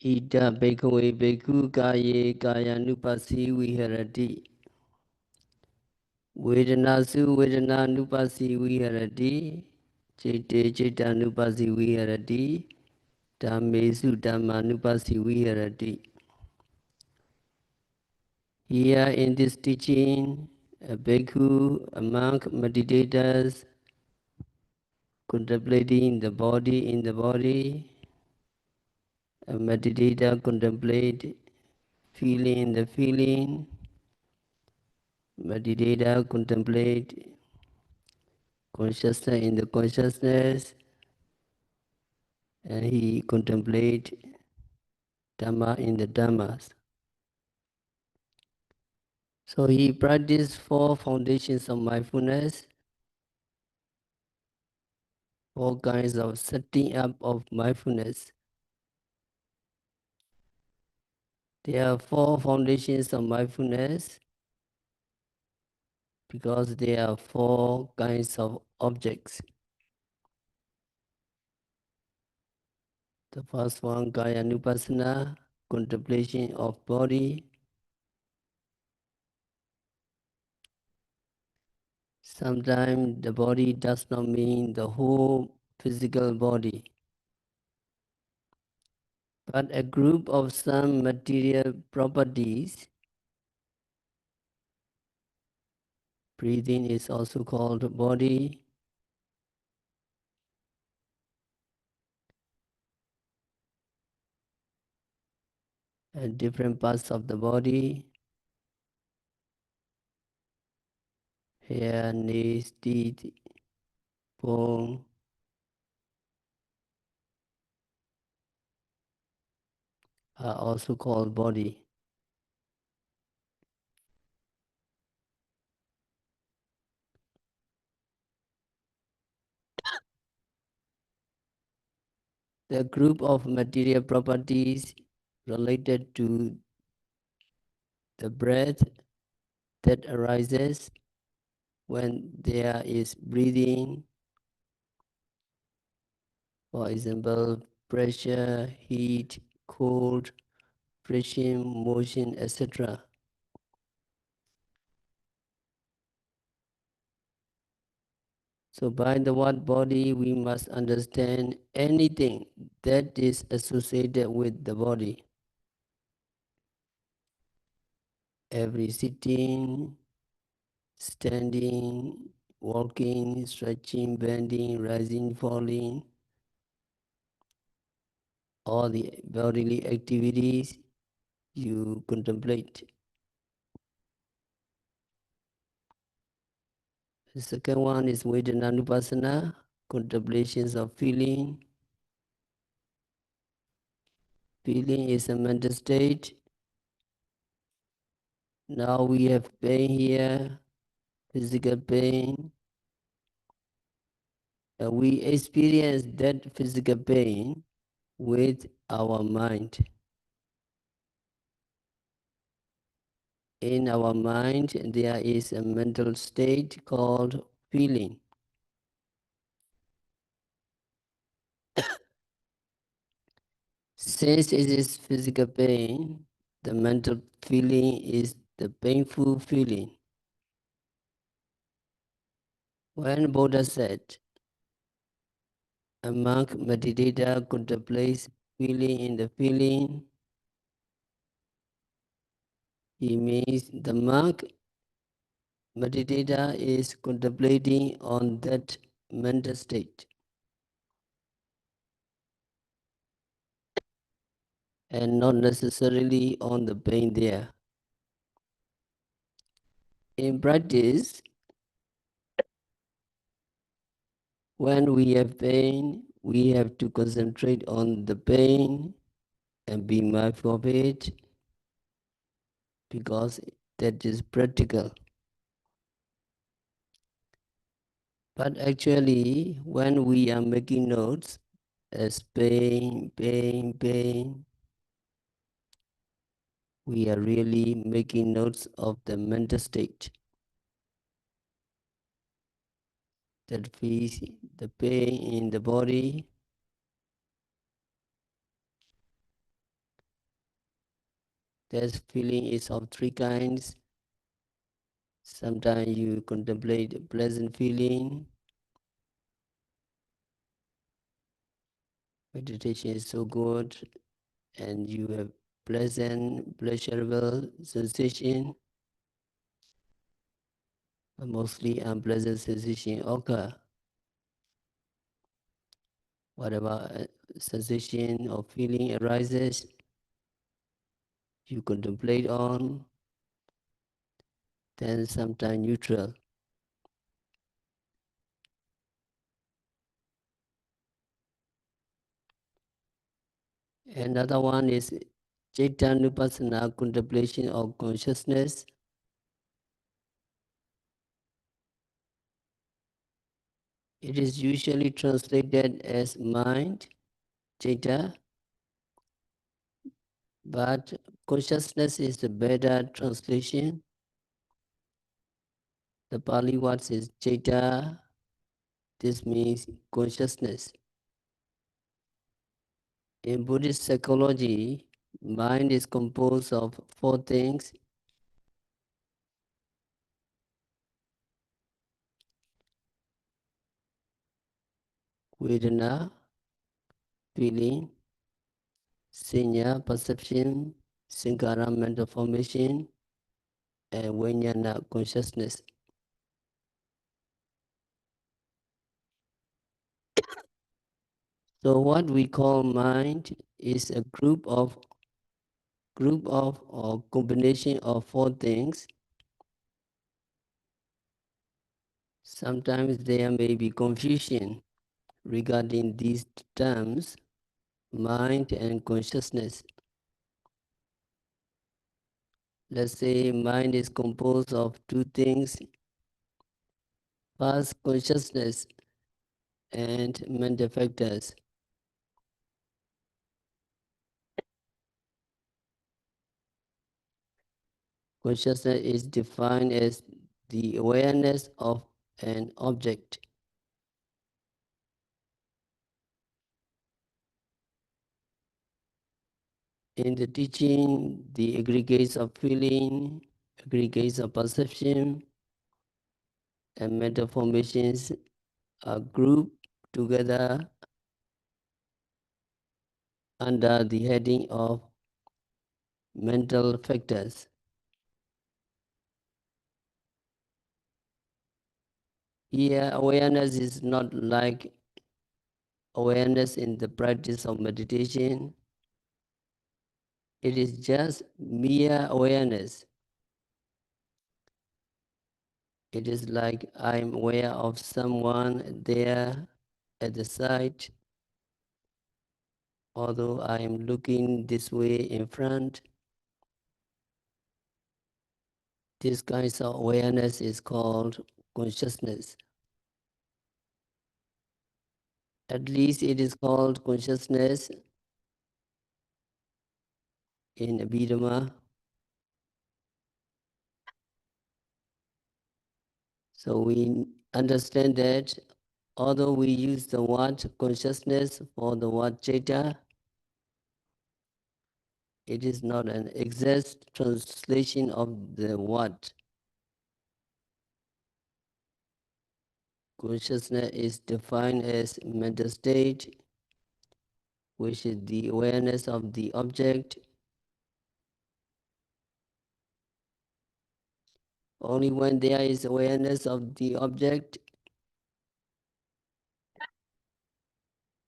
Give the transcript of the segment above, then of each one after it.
Ida Bhikkhave Bhikkhu Kaye Kayanupasi Viharati Vedanasu Vedananupasi Viharati Chitte Chittanupasi Viharati Dhammesu Dhammanupasi Viharati. Here in this teaching, a bhikkhu, a monk, meditators, contemplating the body in the body, a meditator contemplate feeling the feeling, meditator contemplate consciousness in the consciousness, and he contemplate Dhamma in the Dhammas. So he practiced 4 foundations of mindfulness, 4 kinds of setting up of mindfulness. There are 4 foundations of mindfulness because there are 4 kinds of objects. The first one, Kaya Nupassana, contemplation of body. Sometimes the body does not mean the whole physical body, but a group of some material properties. Breathing is also called body. And different parts of the body, hair, nails, teeth, bone, are also called body. The group of material properties related to the breath that arises when there is breathing, for example, pressure, heat, cold, friction, motion, etc. So by the word body, we must understand anything that is associated with the body. Every sitting, standing, walking, stretching, bending, rising, falling, all the bodily activities you contemplate. The second one is Vedananupassana, contemplations of feeling. Feeling is a mental state. Now we have pain here, physical pain. And we experience that physical pain with our mind. In our mind, there is a mental state called feeling. Since it is physical pain, the mental feeling is the painful feeling. When Buddha said, a monk meditator contemplates feeling in the feeling, he means the monk meditator is contemplating on that mental state and not necessarily on the pain there. In practice, when we have pain, we have to concentrate on the pain and be mindful of it because that is practical. But actually, when we are making notes as pain, pain, pain, we are really making notes of the mental state that feels the pain in the body. That feeling is of three kinds. Sometimes you contemplate a pleasant feeling. Meditation is so good, and you have pleasant, pleasurable sensation, but mostly unpleasant sensation occur. Whatever sensation or feeling arises, you contemplate on, then sometimes neutral. Another one is Chaitanya contemplation of consciousness. It is usually translated as mind, Chaita, but consciousness is the better translation. The Pali word is Chaita. This means consciousness. In Buddhist psychology, mind is composed of four things: Vedana, feeling; Sanya, perception; Sankara, mental formation; and Vijnana, consciousness. So what we call mind is a group of or combination of four things. Sometimes there may be confusion regarding these terms, mind and consciousness. Let's say mind is composed of two things: first, consciousness and mental factors. Consciousness is defined as the awareness of an object. In the teaching, the aggregates of feeling, aggregates of perception, and mental formations are grouped together under the heading of mental factors. Here, awareness is not like awareness in the practice of meditation. It is just mere awareness. It is like I'm aware of someone there at the side, although I am looking this way in front. This kind of awareness is called consciousness. At least it is called consciousness in Abhidhamma. So we understand that although we use the word consciousness for the word Chaita, it is not an exact translation of the word. Consciousness is defined as mental state, which is the awareness of the object. Only when there is awareness of the object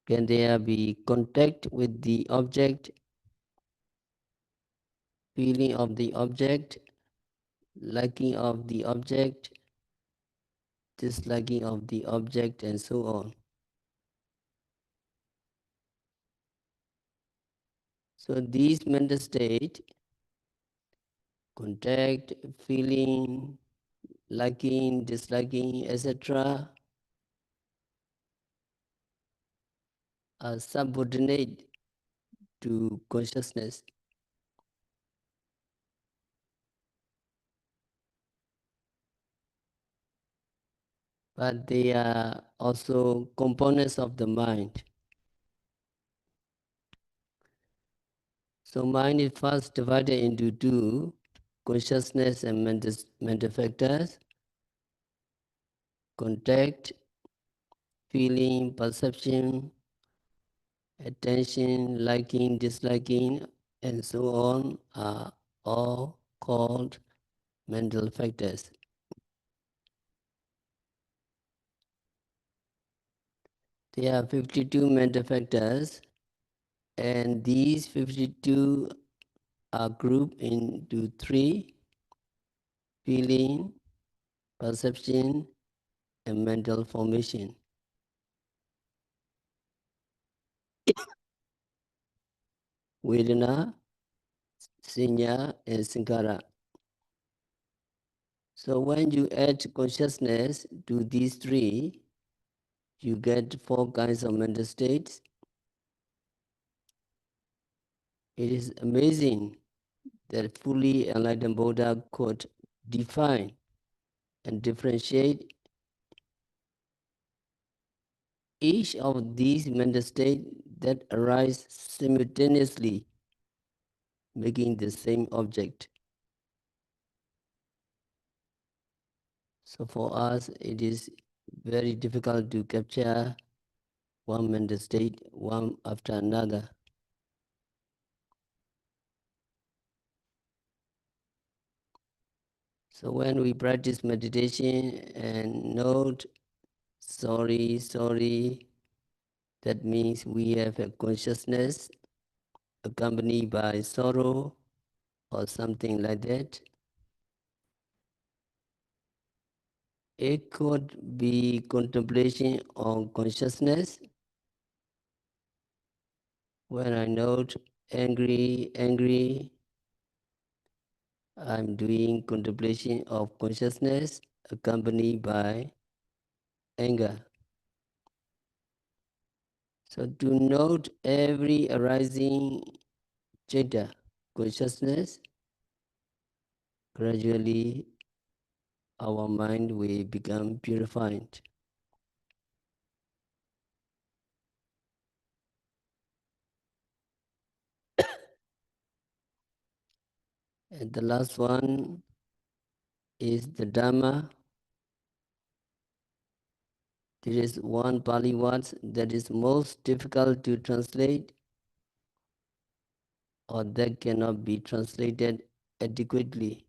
can there be contact with the object, feeling of the object, liking of the object, disliking of the object, and so on. So these mental state, contact, feeling, liking, disliking, etc., are subordinate to consciousness, but they are also components of the mind. So mind is first divided into two, consciousness and mental factors, contact, feeling, perception, attention, liking, disliking, and so on are all called mental factors. There are 52 mental factors, and these 52 are grouped into three: feeling, perception, and mental formation. Vedana, Sanya, and Sankara. So when you add consciousness to these three, you get four kinds of mental states. It is amazing that fully enlightened Buddha could define and differentiate each of these mental states that arise simultaneously, making the same object. So for us, it is very difficult to capture one mental state, one after another. So when we practice meditation and note, sorry, sorry, that means we have a consciousness accompanied by sorrow or something like that. It could be contemplation on consciousness. When I note angry, angry, I'm doing contemplation of consciousness accompanied by anger. So to note every arising citta, consciousness, gradually our mind will become purified. And the last one is the Dhamma. There is one Pali word that is most difficult to translate or that cannot be translated adequately.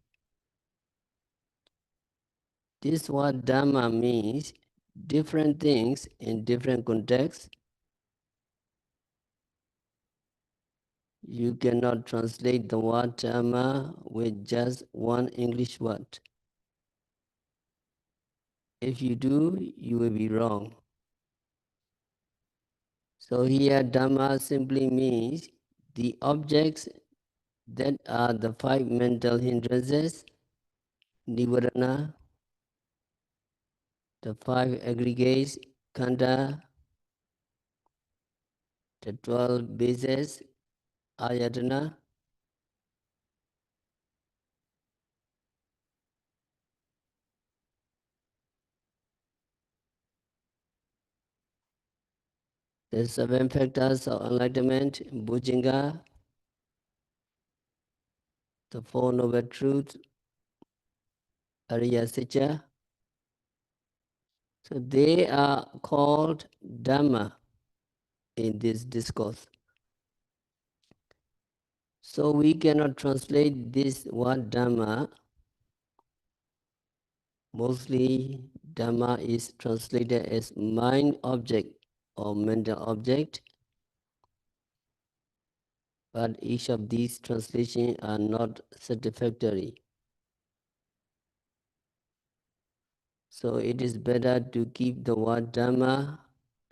This word Dhamma means different things in different contexts. You cannot translate the word Dhamma with just one English word. If you do, you will be wrong. So here Dhamma simply means the objects that are the five mental hindrances, Nivarana, the five aggregates, Khandha, the 12 bases, Ayatana, the seven factors of enlightenment, Bhujanga, the Four Noble Truths, Ariya Satya. So they are called Dhamma in this discourse. So we cannot translate this word Dhamma. Mostly Dhamma is translated as mind object or mental object, but each of these translations are not satisfactory. So it is better to keep the word Dhamma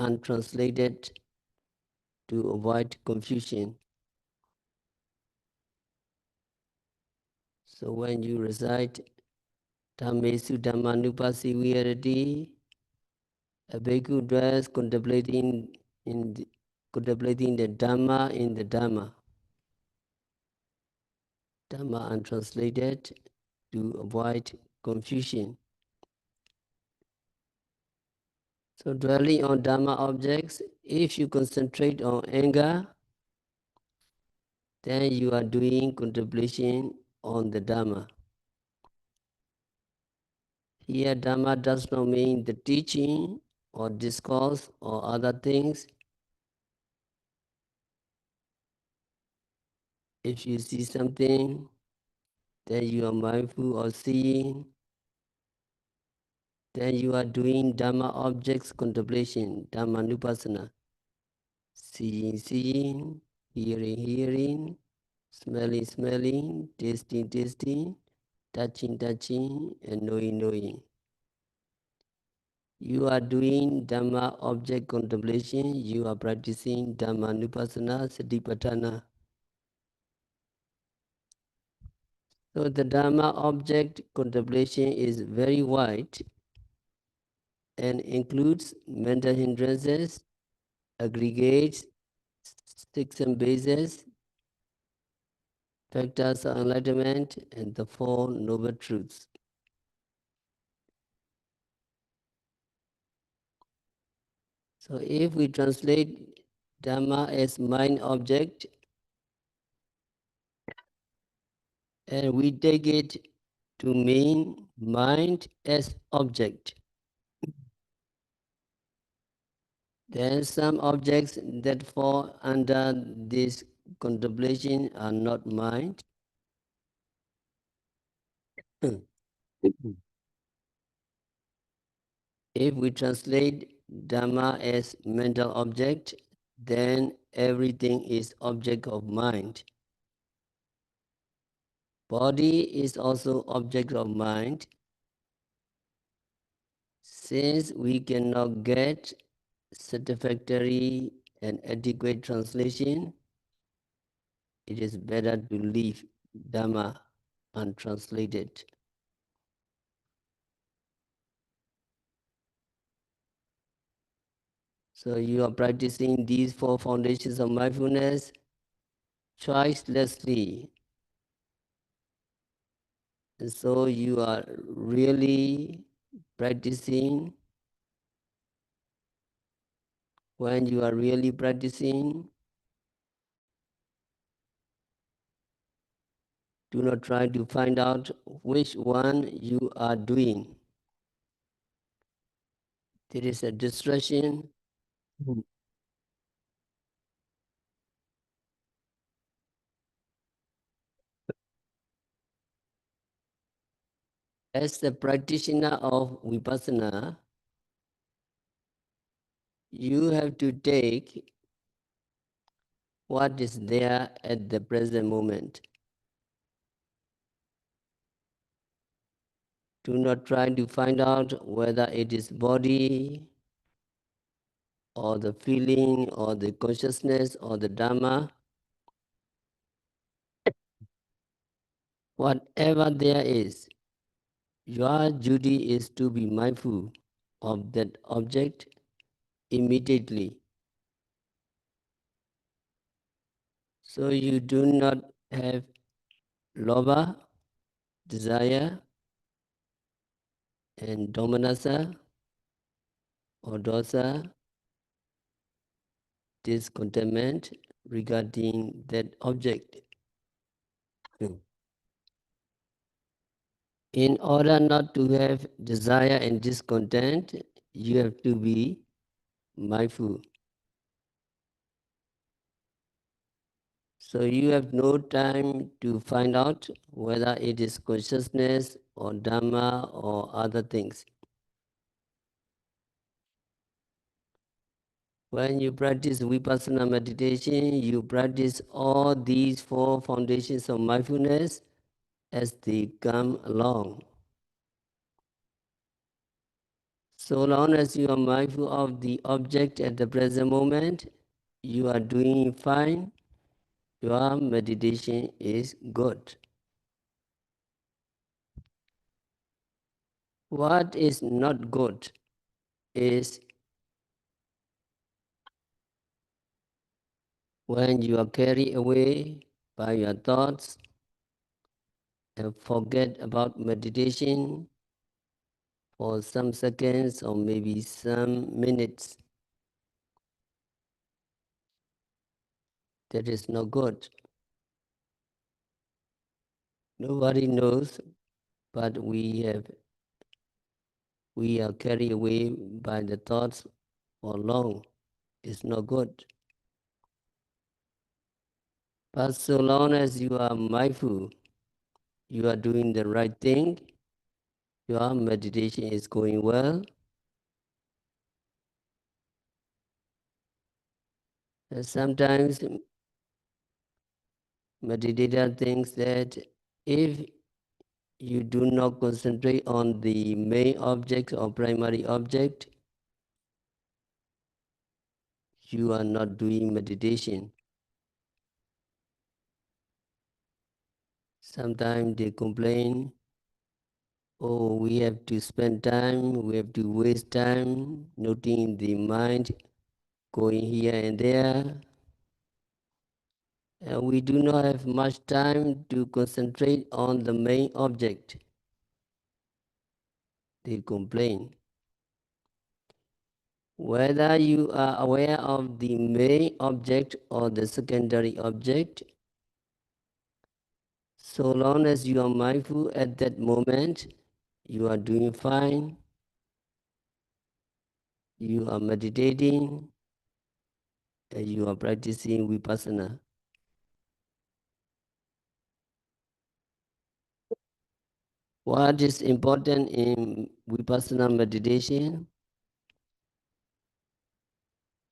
untranslated to avoid confusion. So when you recite Dhammesu Dhammanupasi Viharati, a bhikkhu does contemplating the Dhamma in the Dhamma. Dhamma untranslated to avoid confusion. So dwelling on Dhamma objects, if you concentrate on anger, then you are doing contemplation on the Dhamma. Here, Dhamma does not mean the teaching or discourse or other things. If you see something, then you are mindful of seeing, then you are doing Dhamma objects contemplation, Dhamma Nupassana. Seeing, seeing, hearing, hearing, smelling, smelling, tasting, tasting, touching, touching, and knowing, knowing. You are doing Dhamma object contemplation, you are practicing Dhamma Nupassana, Satipatthana. So the Dhamma object contemplation is very wide and includes mental hindrances, aggregates, sticks and bases, factors of enlightenment, and the Four Noble Truths. So if we translate Dhamma as mind object and we take it to mean mind as object, then some objects that fall under this contemplation are not mind. If we translate Dhamma as mental object, then everything is object of mind. Body is also object of mind. Since we cannot get satisfactory and adequate translation, it is better to leave Dhamma untranslated. So you are practicing these four foundations of mindfulness choicelessly. And so you are really practicing. When you are really practicing, do not try to find out which one you are doing. There is a distraction. As the practitioner of Vipassana, you have to take what is there at the present moment. Do not try to find out whether it is body or the feeling or the consciousness or the Dhamma. Whatever there is, your duty is to be mindful of that object immediately. So you do not have lobha, desire, and domanassa or dosa, discontentment regarding that object. In order not to have desire and discontent, you have to be mindful. So you have no time to find out whether it is consciousness or Dhamma or other things. When you practice Vipassana meditation, you practice all these four foundations of mindfulness as they come along. So long as you are mindful of the object at the present moment, you are doing fine. Your meditation is good. What is not good is when you are carried away by your thoughts and forget about meditation for some seconds or maybe some minutes. That is not good. Nobody knows, but we are carried away by the thoughts for long. It's not good. But so long as you are mindful, you are doing the right thing, your meditation is going well. And sometimes meditator thinks that if you do not concentrate on the main object or primary object, you are not doing meditation. Sometimes they complain, oh, we have to spend time, we have to waste time noting the mind going here and there. And we do not have much time to concentrate on the main object. They complain. Whether you are aware of the main object or the secondary object, so long as you are mindful at that moment, you are doing fine, you are meditating, and you are practicing vipassana. What is important in vipassana meditation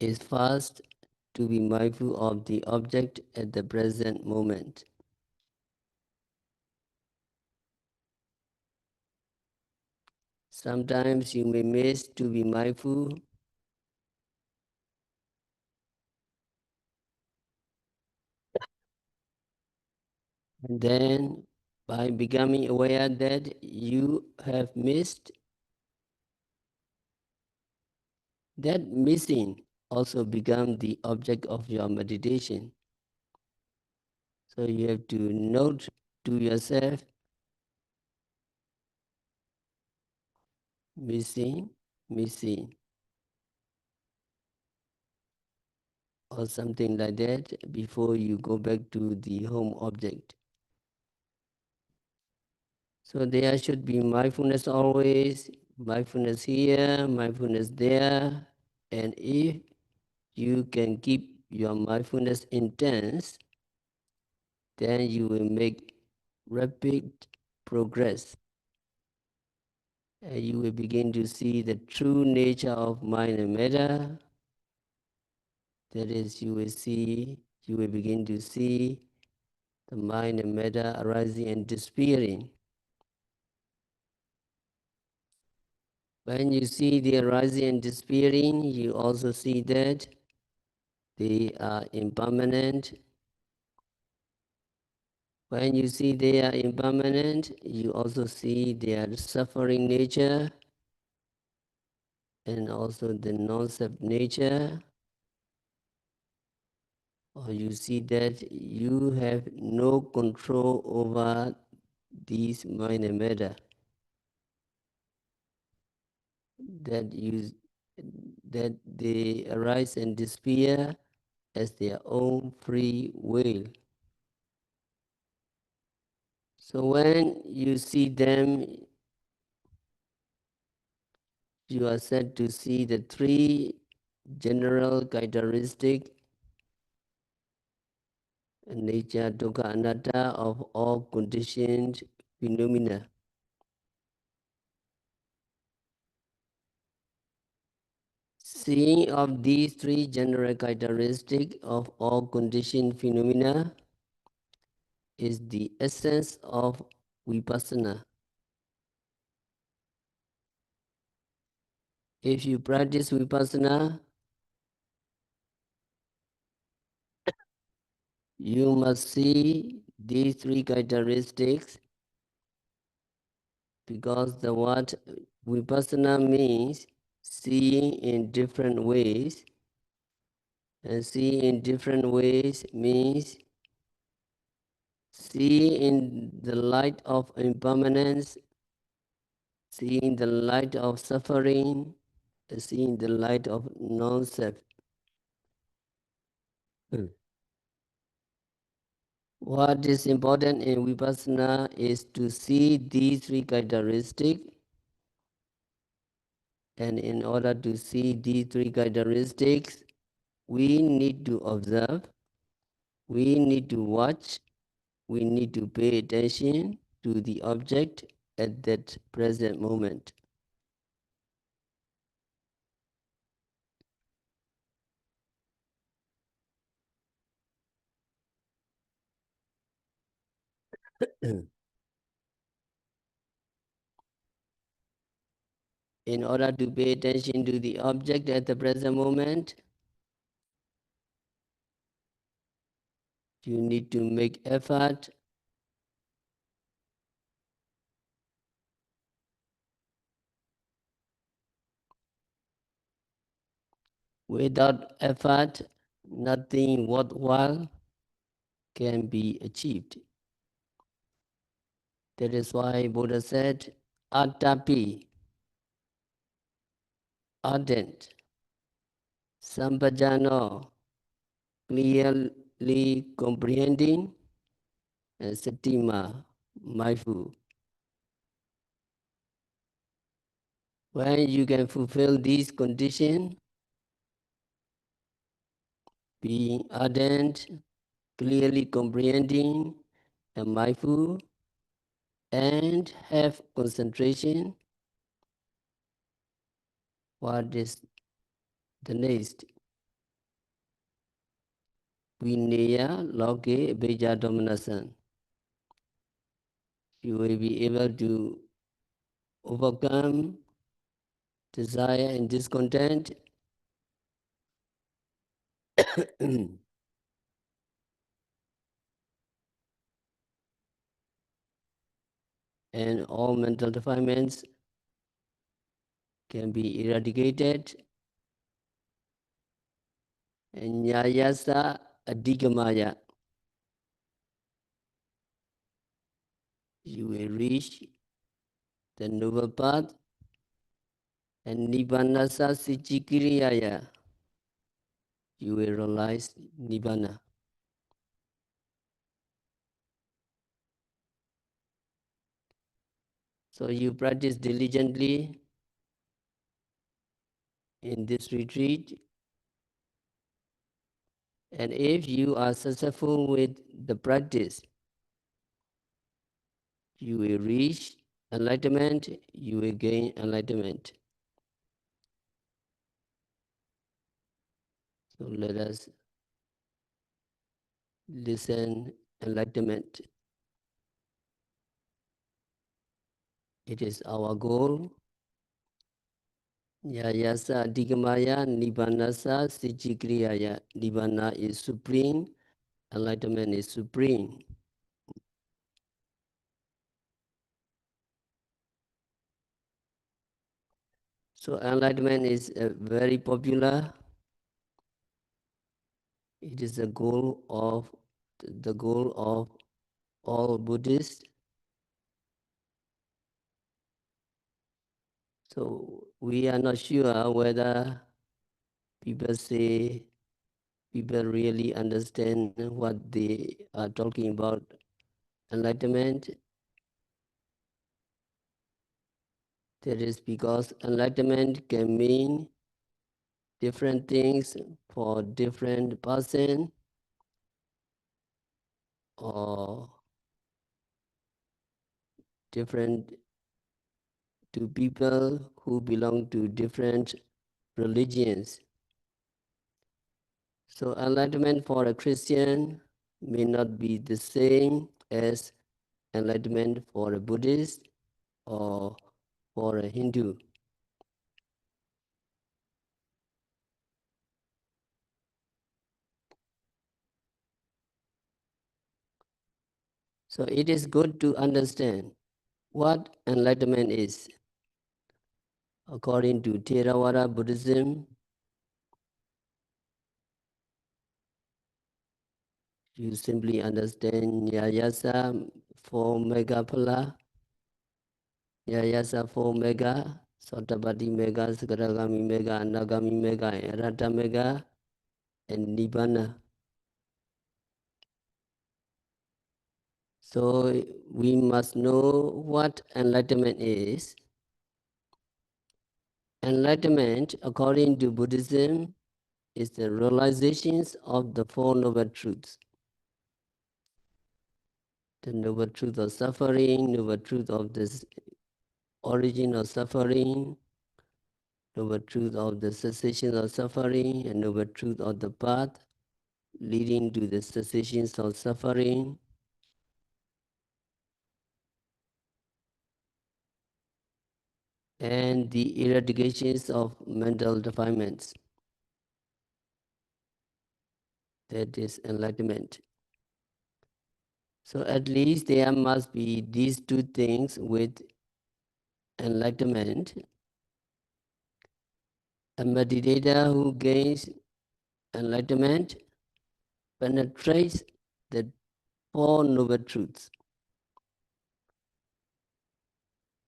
is first to be mindful of the object at the present moment. Sometimes you may miss to be mindful, and then by becoming aware that you have missed, that missing also becomes the object of your meditation. So you have to note to yourself, missing, missing, or something like that before you go back to the home object. So there should be mindfulness always, mindfulness here, mindfulness there. And if you can keep your mindfulness intense, then you will make rapid progress. And you will begin to see the true nature of mind and matter. That is, you will begin to see the mind and matter arising and disappearing. When you see the arising and disappearing, you also see that they are impermanent. When you see they are impermanent, you also see their suffering nature and also the non-self nature. Or you see that you have no control over these mind and matter. That they arise and disappear as their own free will. So when you see them, you are said to see the three general characteristics, nature, dukkha, anatta of all conditioned phenomena. Seeing of these three general characteristics of all conditioned phenomena is the essence of vipassana. If you practice vipassana, you must see these three characteristics, because the word vipassana means seeing in different ways, and seeing in different ways means seeing in the light of impermanence, seeing the light of suffering, seeing the light of non-self. What is important in Vipassana is to see these three characteristics, and in order to see these three characteristics, we need to observe, we need to watch, we need to pay attention to the object at that present moment. In order to pay attention to the object at the present moment, you need to make effort. Without effort, nothing worthwhile can be achieved. That is why Buddha said, Atapi, ardent, sampajano, clearly comprehending, and satima, mindful. When you can fulfill these conditions, being ardent, clearly comprehending, and mindful, and have concentration, what is the next? Vinaya Loke Beja Dominasan. You will be able to overcome desire and discontent and all mental defilements can be eradicated. And Nyayasa Adigamaya, you will reach the noble path. And Nibbanasa Sichikiriyaya, you will realize Nibbana. So you practice diligently in this retreat. And if you are successful with the practice, you will reach enlightenment, you will gain enlightenment. So let us listen enlightenment. It is our goal. Yayasa Digamaya Nibbanasa Sichikriyaya. Nibbana is supreme, enlightenment is supreme. So enlightenment is very popular. It is the goal of all Buddhists. So we are not sure whether people really understand what they are talking about enlightenment. That is because enlightenment can mean different things for different person, or different to people who belong to different religions. So enlightenment for a Christian may not be the same as enlightenment for a Buddhist or for a Hindu. So it is good to understand what enlightenment is. According to Theravada Buddhism, you simply understand Nyayasa 4 mega phala, Nyayasa 4 mega, Sotabati mega, Sakaragami mega, Anagami mega, and Arahata mega, and Nibbana. So we must know what enlightenment is. Enlightenment, according to Buddhism, is the realizations of the Four Noble Truths. The Noble Truth of suffering, Noble Truth of the origin of suffering, Noble Truth of the cessation of suffering, and Noble Truth of the path leading to the cessation of suffering. And the eradications of mental defilements. That is enlightenment. So at least there must be these two things with enlightenment. A meditator who gains enlightenment penetrates the Four Noble Truths.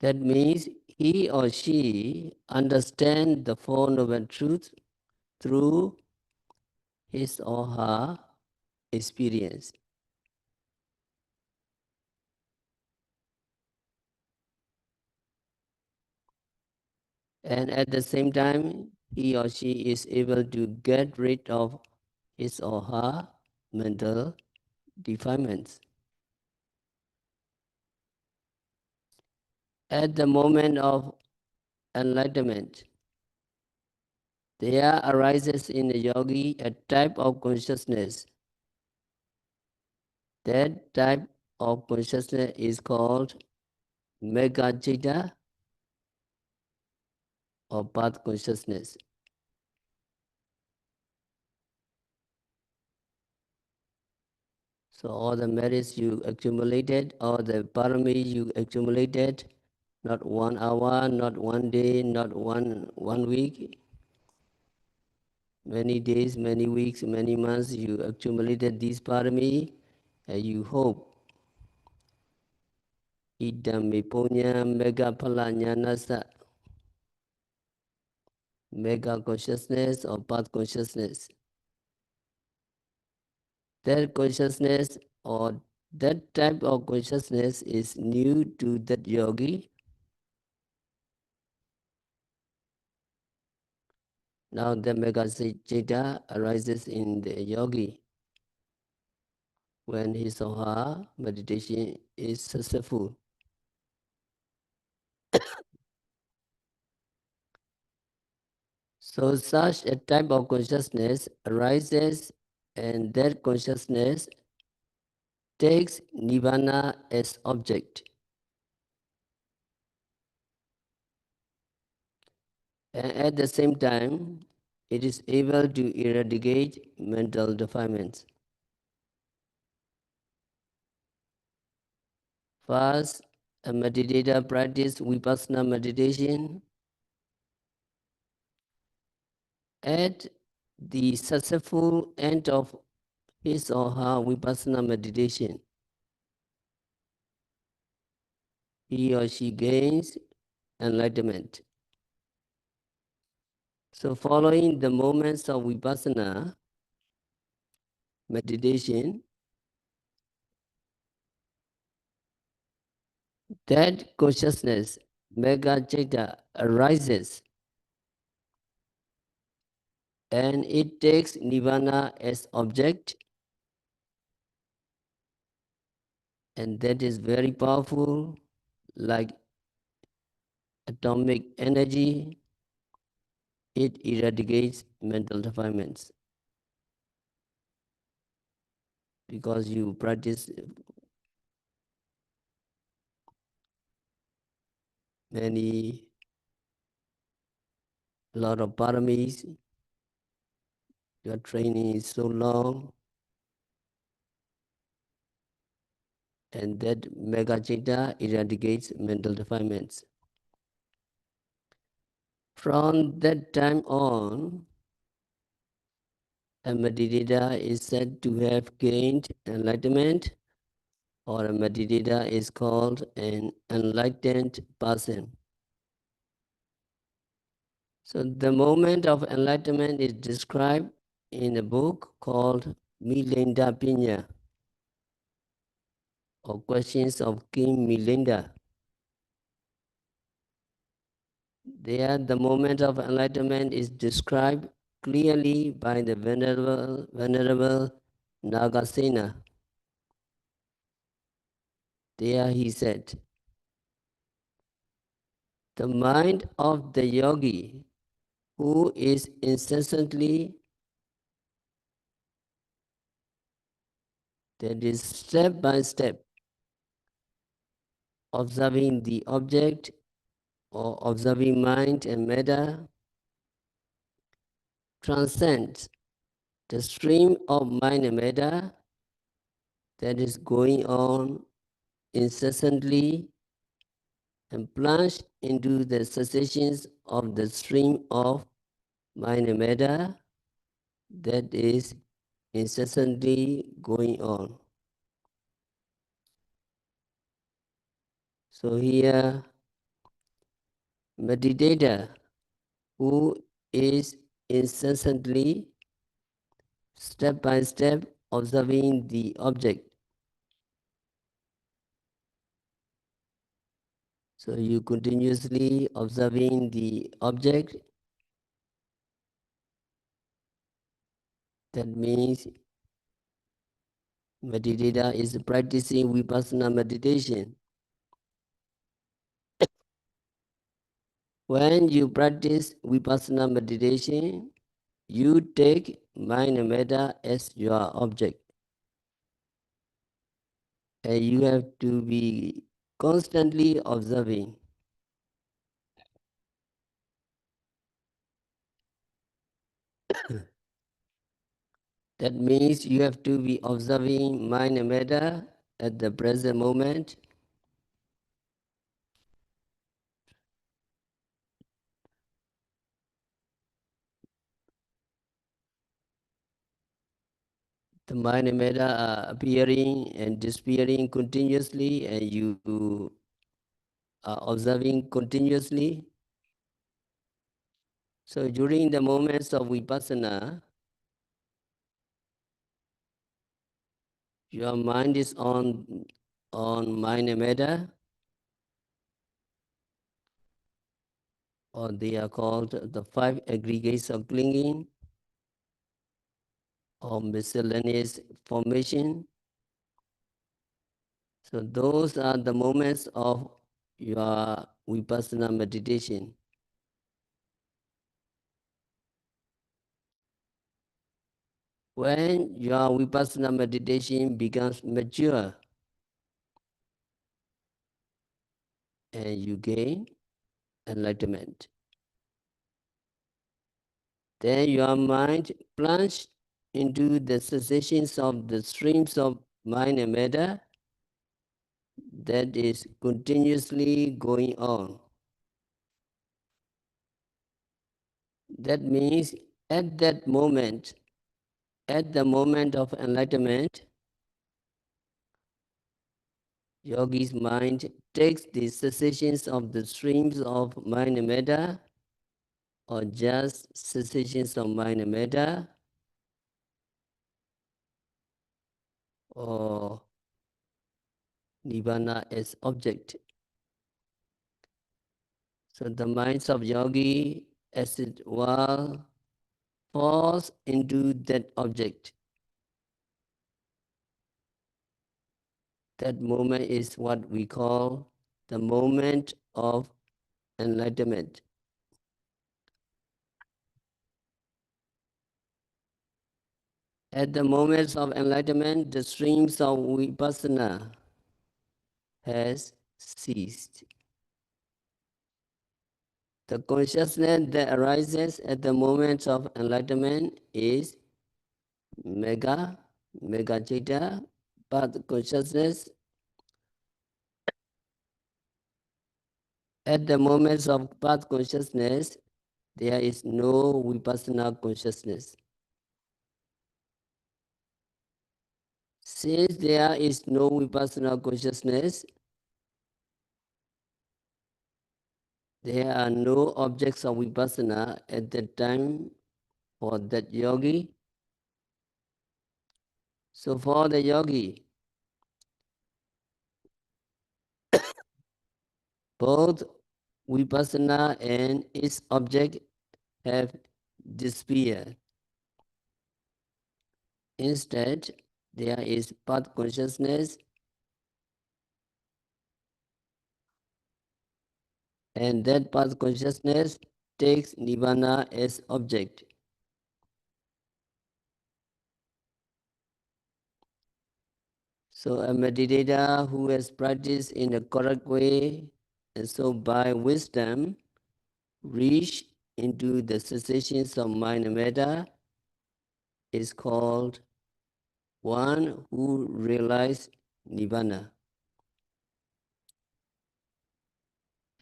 That means he or she understands the Four Noble Truths through his or her experience. And at the same time, he or she is able to get rid of his or her mental defilements. At the moment of enlightenment, there arises in the yogi a type of consciousness. That type of consciousness is called Megacita or path consciousness. So all the merits you accumulated, all the parami you accumulated, not 1 hour, not 1 day, not one week, many days, many weeks, many months, you accumulated these parami, and you hope idam me punya mega phala jnanasa, mega consciousness or path consciousness. That consciousness or that type of consciousness is new to that yogi. Now the mega citta arises in the yogi when his or her meditation is successful. So such a type of consciousness arises, and that consciousness takes nirvana as object. And at the same time, it is able to eradicate mental defilements. First, a meditator practices vipassana meditation. At the successful end of his or her vipassana meditation, he or she gains enlightenment. So following the moments of vipassana meditation, that consciousness, mega citta, arises, and it takes nirvana as object, and that is very powerful, like atomic energy. It eradicates mental defilements because you practice a lot of paramis. Your training is so long, and that mega citta eradicates mental defilements. From that time on, a meditator is said to have gained enlightenment, or a meditator is called an enlightened person. So the moment of enlightenment is described in a book called Milinda Pinya, or questions of King Milinda. There, the moment of enlightenment is described clearly by the Venerable Nagasena. There he said, the mind of the yogi who is incessantly, that is step by step, observing the object or observing mind and matter, transcends the stream of mind and matter that is going on incessantly and plunge into the cessations of the stream of mind and matter that is incessantly going on. So here, meditator who is incessantly, step by step, observing the object. So you continuously observing the object. That means meditator is practicing vipassana meditation. When you practice vipassana meditation, you take mind and matter as your object. And you have to be constantly observing. That means you have to be observing mind and matter at the present moment. The mind and matter are appearing and disappearing continuously, and you are observing continuously. So during the moments of vipassana, your mind is on mind and matter, or they are called the five aggregates of clinging or miscellaneous formation. So those are the moments of your vipassana meditation. When your vipassana meditation becomes mature and you gain enlightenment, then your mind plunges into the cessations of the streams of mind and matter that is continuously going on. That means at that moment, at the moment of enlightenment, yogi's mind takes the cessations of the streams of mind and matter, or just cessations of mind and matter, or nibbana as object. So the minds of yogi, as it were, falls into that object. That moment is what we call the moment of enlightenment. At the moments of enlightenment, the streams of vipassana has ceased. The consciousness that arises at the moment of enlightenment is Megacita, but consciousness at the moments of path consciousness, there is no vipassana consciousness. Since there is no vipassana consciousness, there are no objects of vipassana at that time for that yogi. So for the yogi, Both vipassana and its object have disappeared. Instead, there is path consciousness, and that path consciousness takes nirvana as object. So a meditator who has practiced in the correct way, and so by wisdom, reach into the cessations of mind and matter, is called one who realized nirvana.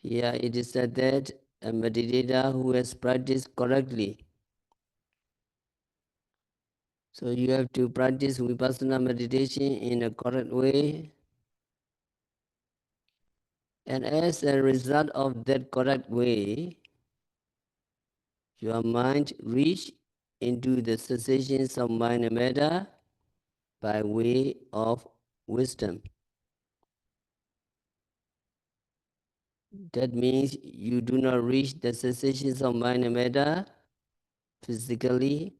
Here it is said that a meditator who has practiced correctly. So you have to practice vipassana meditation in a correct way. And as a result of that correct way, your mind reach into the cessations of mind and matter by way of wisdom. That means you do not reach the cessations of mind and matter physically,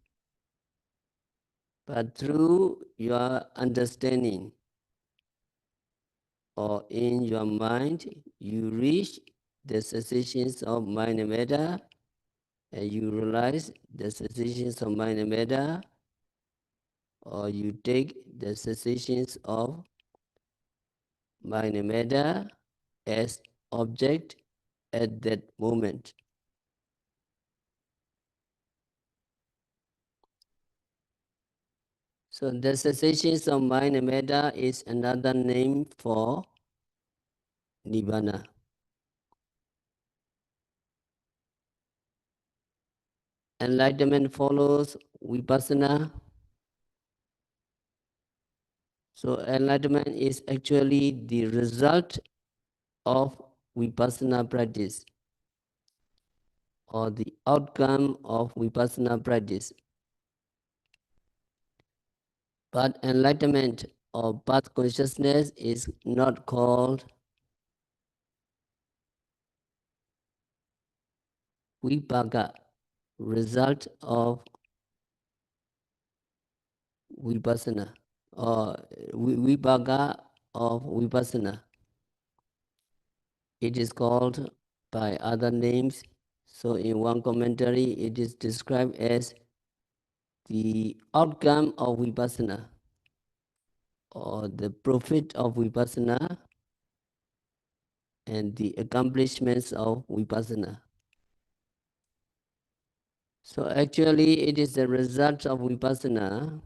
but through your understanding or in your mind, you reach the cessations of mind and matter, and you realize the cessations of mind and matter, or you take the cessations of mind and matter as object at that moment. So the cessations of mind and matter is another name for Nibbana. Enlightenment follows Vipassana. So enlightenment is actually the result of Vipassana practice, or the outcome of Vipassana practice. But enlightenment or path consciousness is not called Vipaka, result of Vipassana, or Vipaka of Vipassana. It is called by other names. So in one commentary, it is described as the outcome of Vipassana, or the profit of Vipassana, and the accomplishments of Vipassana. So actually, it is the result of Vipassana.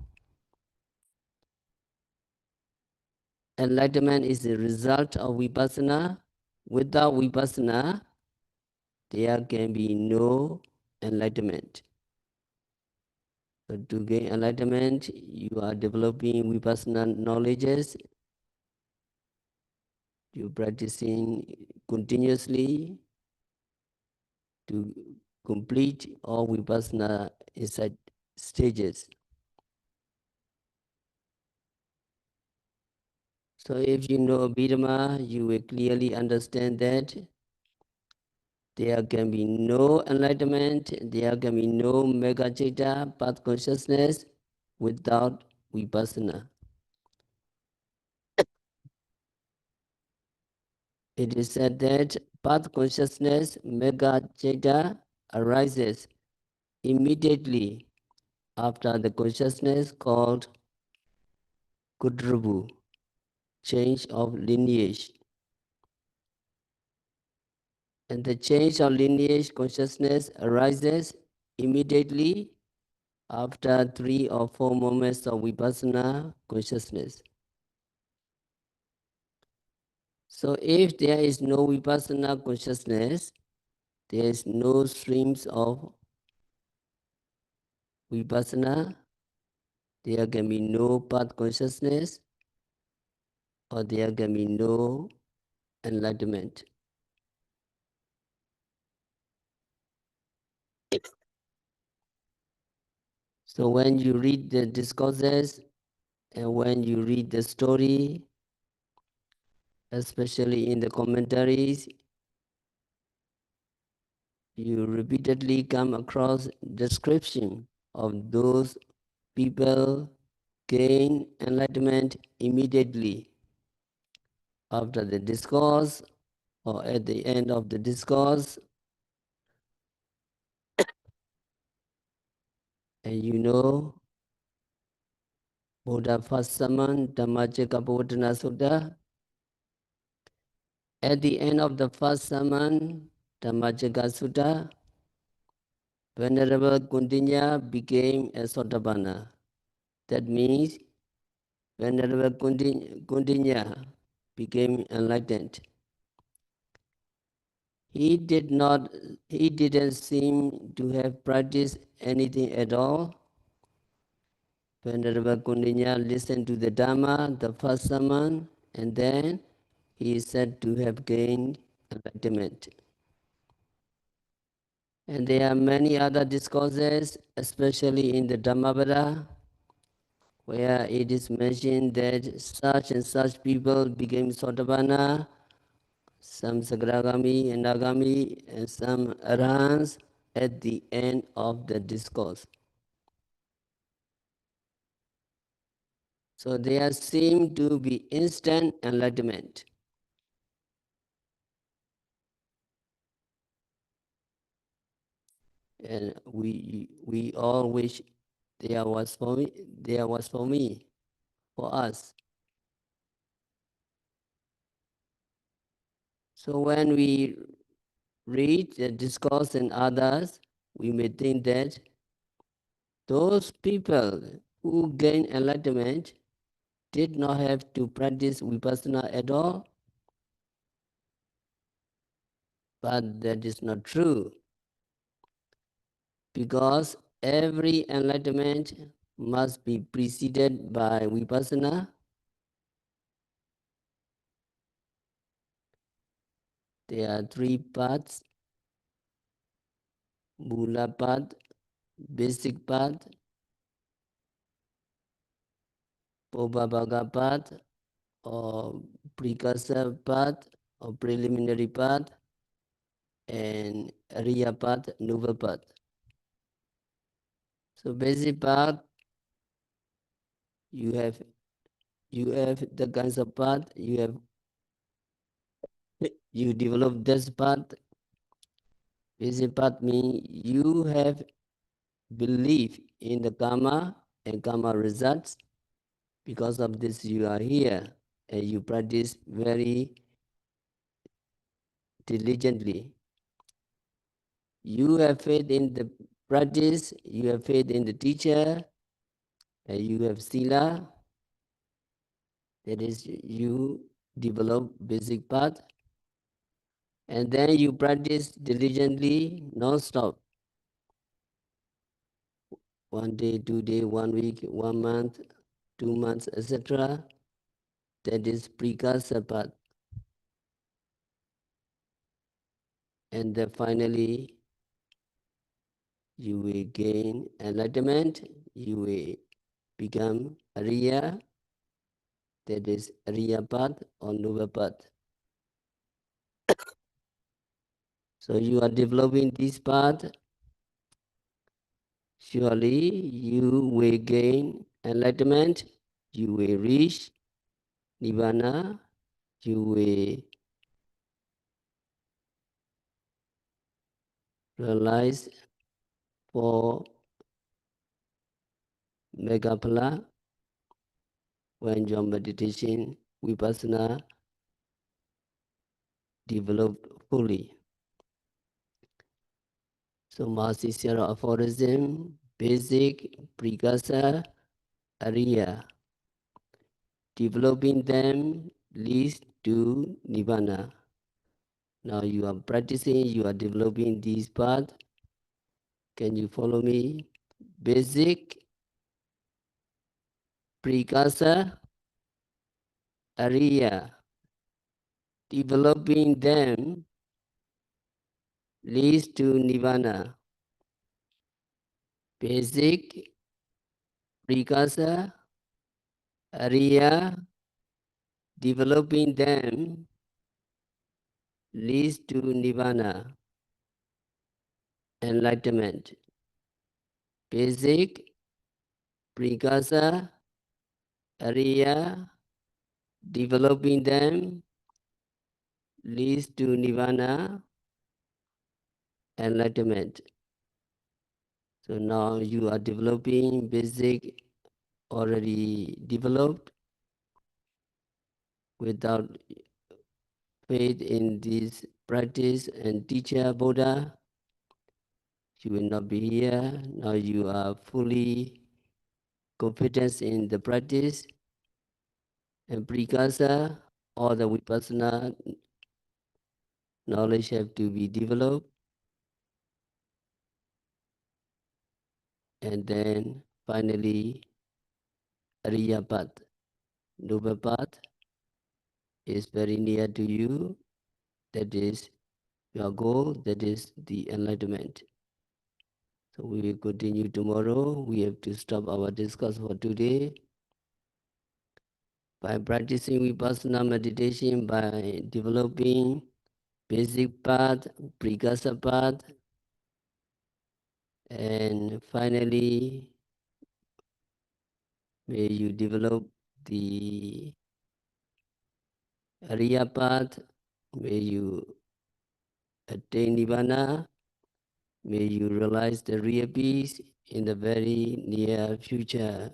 Enlightenment is the result of Vipassana. Without Vipassana, there can be no enlightenment. So to gain enlightenment, you are developing Vipassana knowledges, you're practicing continuously to complete all Vipassana insight stages. So if you know Abhidhamma, you will clearly understand that there can be no enlightenment, there can be no Megacita, path consciousness, without Vipassana. It is said that path consciousness, Megacita, arises immediately after the consciousness called Kudrabu, change of lineage. And the change of lineage consciousness arises immediately after 3 or 4 moments of Vipassana consciousness. So if there is no Vipassana consciousness, there is no streams of Vipassana, there can be no path consciousness, or there can be no enlightenment. So when you read the discourses and when you read the story, especially in the commentaries, you repeatedly come across description of those people gain enlightenment immediately after the discourse or at the end of the discourse, and you know Buddha first summon Dhammacakkappavattana Sutta. At the end of the first sermon, Dhammacakka Sutta, Venerable Kundinya became a Sotapanna. That means Venerable Kundinya became enlightened. He didn't seem to have practiced anything at all. Venerable Kundinya listened to the Dhamma, the first sermon, and then he is said to have gained enlightenment. And there are many other discourses, especially in the Dhammapada, where it is mentioned that such and such people became Sotapanna, some Sagragami, Anagami, and some Arhans at the end of the discourse. So there seem to be instant enlightenment. And we all wish there was for me, for us. So when we read the discourse and others, we may think that those people who gain enlightenment did not have to practice vipassana at all, but that is not true, because every enlightenment must be preceded by vipassana. There are three paths: Mula path, basic path, Pobabhaga path, or precursor path, or preliminary path, and Ariya path, noble path. So basic path, you have the kinds of path, you develop this path. Basic path means you have belief in the karma and karma results. Because of this you are here, and you practice very diligently. You have faith in the practice, you have faith in the teacher, and you have sila. That is, you develop basic path, and then you practice diligently, non-stop. 1 day, 2 day, 1 week, 1 month, 2 months, etc. That is precursor path. And then finally, you will gain enlightenment, you will become Ariya, that is Ariya path or Noble path. So you are developing this path, surely you will gain enlightenment, you will reach Nibbana, you will realize for Megapala when your meditation vipassana developed fully. So Mahasisya aphorism, basic, precursor, Ariya. Developing them leads to Nibbana. Now you are practicing, you are developing this path. Can you follow me? Basic, precursor, Ariya. Developing them leads to Nibbana. Basic, precursor, Ariya. Developing them leads to Nibbana. enlightenment. Basic, precursor, area, developing them leads to nirvana, enlightenment. So now you are developing basic, already developed. Without faith in this practice and teacher Buddha, you will not be here. Now you are fully confident in the practice and precursor, all the vipassana knowledge have to be developed. And then finally, Ariya path, noble path is very near to you. That is your goal, that is the enlightenment. So we will continue tomorrow. We have to stop our discussion for today. By practicing vipassana meditation, by developing basic path, precursor path, and finally, may you develop the Ariya path, may you attain Nibbana, may you realize the real peace in the very near future.